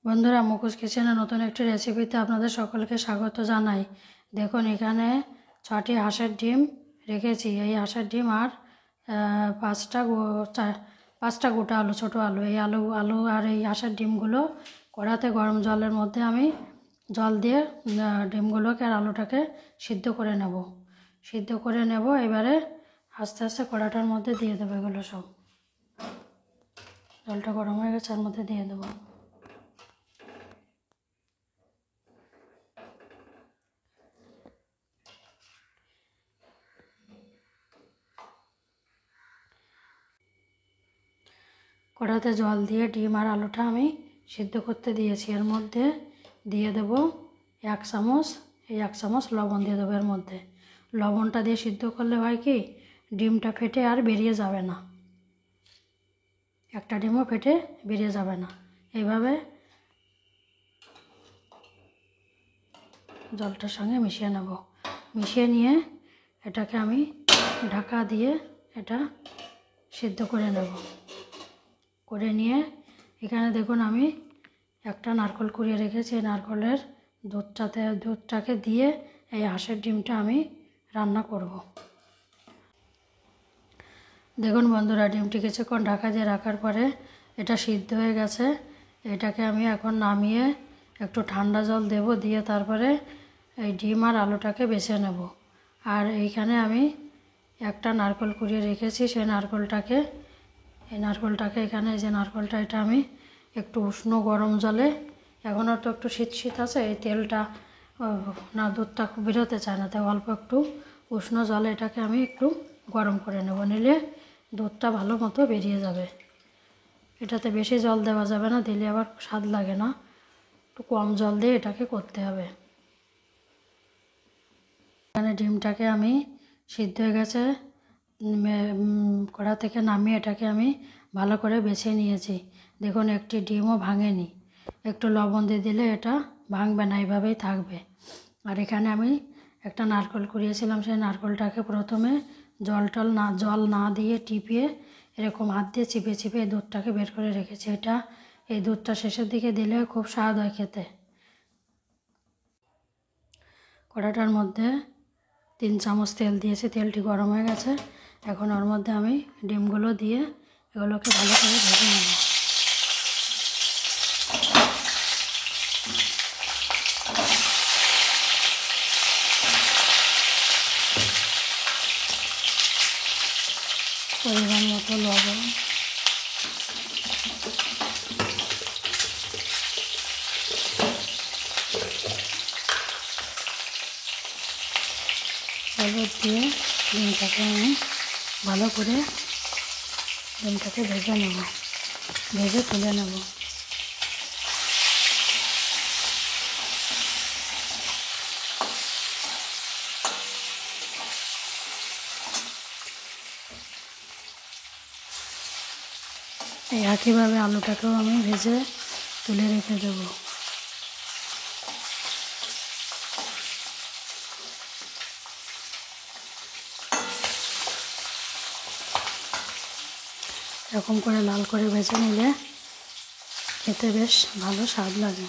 বন্ধুরা, মুখোশ কিচেনে নতুন একটি রেসিপিতে আপনাদের সকলকে স্বাগত জানাই। দেখুন, এখানে 6টি হাঁসের ডিম রেখেছি। এই হাঁসের ডিম আর পাঁচটা গোটা আলু, ছোটো আলু। এই আলু আর এই হাঁসের ডিমগুলো কড়াতে গরম জলের মধ্যে আমি জল দিয়ে ডিমগুলোকে আর আলুটাকে সিদ্ধ করে নেব। এবারে আস্তে আস্তে কড়াটার মধ্যে দিয়ে দেবো এগুলো সব। জলটা গরম হয়ে গেছে, এর মধ্যে দিয়ে দেবো। কড়াতে জল দিয়ে ডিম আর আলুটা আমি সিদ্ধ করতে দিয়েছি। এর মধ্যে দিয়ে দেব 1 চামচ, এই 1 চামচ লবণ দিয়ে দেবো এর মধ্যে। লবণটা দিয়ে সিদ্ধ করলে হয় কি, ডিমটা ফেটে আর বেরিয়ে যাবে না, একটা ডিমও ফেটে বেরিয়ে যাবে না। এইভাবে জলটার সঙ্গে মিশিয়ে নেব। মিশিয়ে নিয়ে এটাকে আমি ঢাকা দিয়ে এটা সিদ্ধ করে নেব। করে নিয়ে এখানে দেখুন, আমি একটা নারকেল কুড়িয়ে রেখেছি। এই নারকেলের দুধটাকে দিয়ে এই হাঁসের ডিমটা আমি রান্না করব। দেখুন বন্ধুরা, ডিমটি কিছুক্ষণ ঢাকা দিয়ে রাখার পরে এটা সিদ্ধ হয়ে গেছে। এটাকে আমি এখন নামিয়ে একটু ঠান্ডা জল দেব, দিয়ে তারপরে এই ডিম আর আলুটাকে বেছে নেব। আর এইখানে আমি একটা নারকেল কুড়িয়ে রেখেছি। সেই নারকেলটাকে এখানে, এই যে নারকেলটা, এটা আমি একটু উষ্ণ গরম জলে, এখনও তো একটু শীত আছে, এই তেলটা না দুধটা খুব বেরোতে চায় না, তাই অল্প একটু উষ্ণ জলে এটাকে আমি একটু গরম করে নেব। নিলে দুধটা ভালো মতো বেরিয়ে যাবে। এটাতে বেশি জল দেওয়া যাবে না, দিলে আবার স্বাদ লাগে না। একটু কম জল দিয়ে এটাকে করতে হবে। এখানে ডিমটাকে আমি সিদ্ধ হয়ে গেছে, কড়া থেকে নামিয়ে এটাকে আমি ভালো করে বেছে নিয়েছি। দেখুন, একটি ডিমও ভাঙেনি। একটু লবণ দিয়ে দিলে এটা ভাঙবে না, এইভাবেই থাকবে। আর এখানে আমি একটা নারকেল কুড়িয়েছিলাম, সেই নারকেলটাকে প্রথমে জল না দিয়ে টিপিয়ে এরকম হাত দিয়ে চিপে চিপে এই দুধটাকে বের করে রেখেছি। এই দুধটা শেষের দিকে দিলে খুব স্বাদ হয় খেতে। কড়াটার মধ্যে 3 চামচ তেল দিয়েছি। তেলটি গরম হয়ে গেছে। এখন ওর মধ্যে আমি ডিমগুলো দিয়ে এগুলোকে ভালো করে ভেজে নেব। পরিমাণ মতো লবণ, হলুদ দিয়ে ডিমটাকে আমি ভালো করে ভেজে তুলে নেব। এই একইভাবে আলুটাকেও আমি ভেজে তুলে রেখে দেবো। এরকম করে লাল করে ভেজে নিলে খেতে বেশ ভালো স্বাদ লাগে।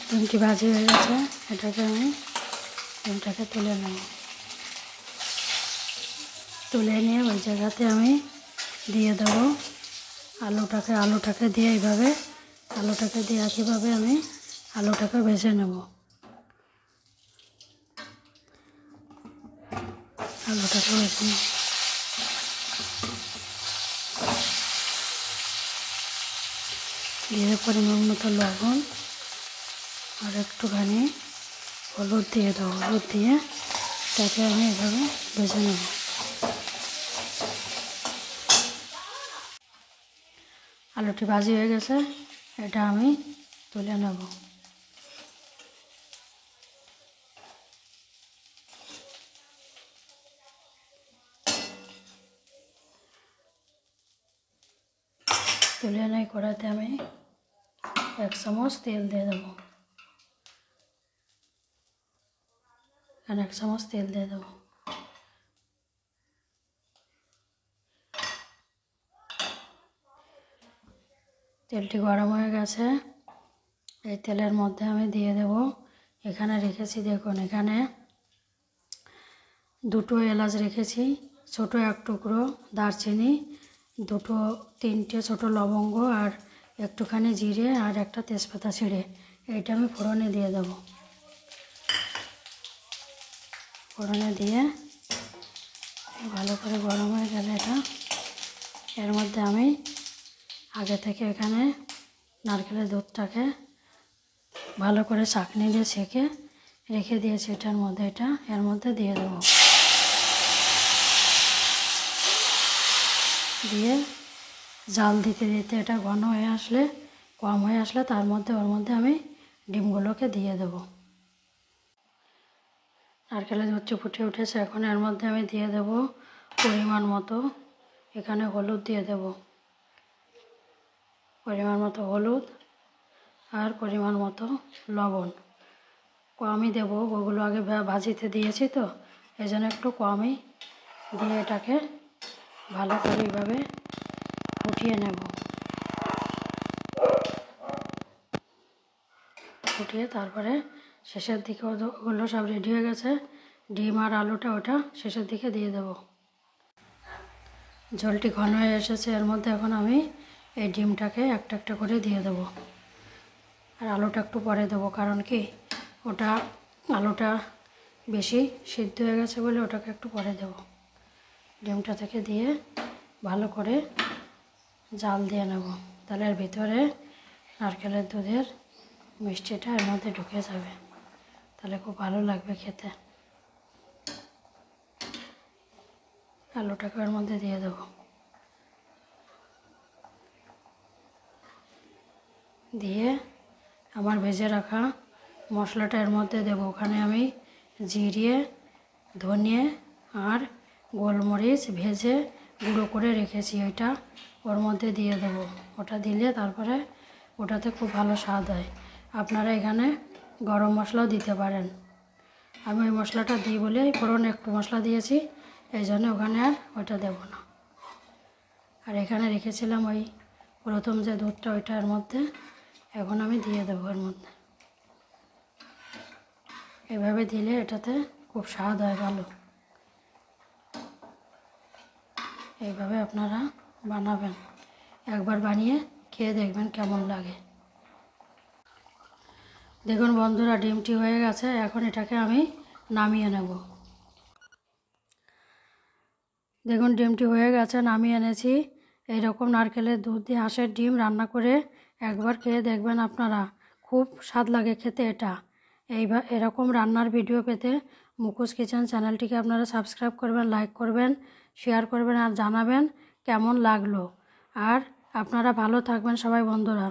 ডিমটি ভাজি হয়ে গেছে, এটাকে আমি ডিমটাকে তুলে নেব। তুলে নিয়ে ওই জায়গাতে আমি দিয়ে দেবো আলুটাকে দিয়ে এইভাবে একইভাবে আমি আলুটাকে ভেজে নেব। দিয়ে পরিমাণ মতো লবণ আর একটুখানি হলুদ দিয়ে দেবো। হলুদ দিয়ে তাকে আমি এভাবে ভেজে নেব। আলুটি ভাজি হয়ে গেছে, এটা আমি তুলে নেব। তুলে নেই কড়াইতে আমি 1 চামচ তেল দিয়ে দেবো। এখানে 1 চামচ তেল দিয়ে দেবো। তেলটি গরম হয়ে গেছে। এই তেলের মধ্যে আমি দিয়ে দেব, এখানে রেখেছি দেখুন, এখানে 2 এলাচ রেখেছি, ছোট 1 টুকরো দারচিনি, 3টে ছোট লবঙ্গ, আর একটুখানি জিরে, আর একটা তেজপাতা ছিঁড়ে এইটা আমি ফোড়নে দিয়ে দেব। ফোড়নে দিয়ে ভালো করে গরম হয়ে গেলে এর মধ্যে আমি আগে থেকে এখানে নারকেলের দুধটাকে ভালো করে ছাঁকনি দিয়ে ছেঁকে রেখে দিয়েছি, এর মধ্যে দিয়ে দেবো। দিয়ে জাল দিতে দিতে এটা ঘন হয়ে আসলে, কম হয়ে আসলে ওর মধ্যে আমি ডিমগুলোকে দিয়ে দেবো। নারকেলের দুধটি ফুটে উঠেছে, এখন এর মধ্যে আমি দিয়ে দেব পরিমাণ মতো, এখানে হলুদ দিয়ে দেব, পরিমাণ মতো হলুদ আর পরিমাণ মতো লবণ। কমই দেব, ওগুলো আগে ভাজিতে দিয়েছি তো, এই জন্য একটু কমই দিয়ে এটাকে ভালো করে এইভাবে ফুটিয়ে নেব। ফুটিয়ে তারপরে শেষের দিকে ওগুলো সব রেডি হয়ে গেছে, ডিম আর আলুটা ওটা শেষের দিকে দিয়ে দেব। ঝোলটি ঘন হয়ে এসেছে, এর মধ্যে এখন আমি এই ডিমটাকে একটা একটা করে দিয়ে দেব, আর আলুটা একটু পরে দেবো, কারণ কি আলুটা বেশি সিদ্ধ হয়ে গেছে বলে ওটাকে একটু পরে দেব। ডিমটা থেকে দিয়ে ভালো করে জাল দিয়ে নেব, তাহলে এর ভিতরে নারকেলের দুধের মিষ্টিটা এর মধ্যে ঢুকে যাবে, তাহলে খুব ভালো লাগবে খেতে। আলুটাকে এর মধ্যে দিয়ে দেব, দিয়ে আমার ভেজে রাখা মশলাটা এর মধ্যে দেব। ওখানে আমি জিরে, ধনে আর গোলমরিচ ভেজে গুঁড়ো করে রেখেছি, ওইটা ওর মধ্যে দিয়ে দেব। ওটা দিলে তারপরে ওটাতে খুব ভালো স্বাদ হয়। আপনারা এখানে গরম মশলাও দিতে পারেন, আমি ওই মশলাটা দিই বলে ফোড়নে একটু মশলা দিয়েছি, এই জন্য ওখানে আর ওইটা দেব না। আর এখানে রেখেছিলাম ওই প্রথম যে দুধটা, ওইটা এর মধ্যে এখন আমি দিয়ে দেবো এর মধ্যে। এভাবে দিলে এটাতে খুব স্বাদ হয় ভালো। এইভাবে আপনারা বানাবেন, একবার বানিয়ে খেয়ে দেখবেন কেমন লাগে। দেখুন বন্ধুরা, ডিমটি হয়ে গেছে, এখন এটাকে আমি নামিয়ে নেব। দেখুন ডিমটি হয়ে গেছে, নামিয়ে এনেছি। এইরকম নারকেলের দুধ দিয়ে হাঁসের ডিম রান্না করে একবার খেয়ে দেখবেন আপনারা, খুব স্বাদ লাগে খেতে এটা। এরকম রান্নার ভিডিও পেতে মুখোশ কিচেন চ্যানেলটিকে আপনারা সাবস্ক্রাইব করবেন, লাইক করবেন, শেয়ার করবেন আর জানাবেন কেমন লাগলো। আর আপনারা ভালো থাকবেন সবাই বন্ধুরা।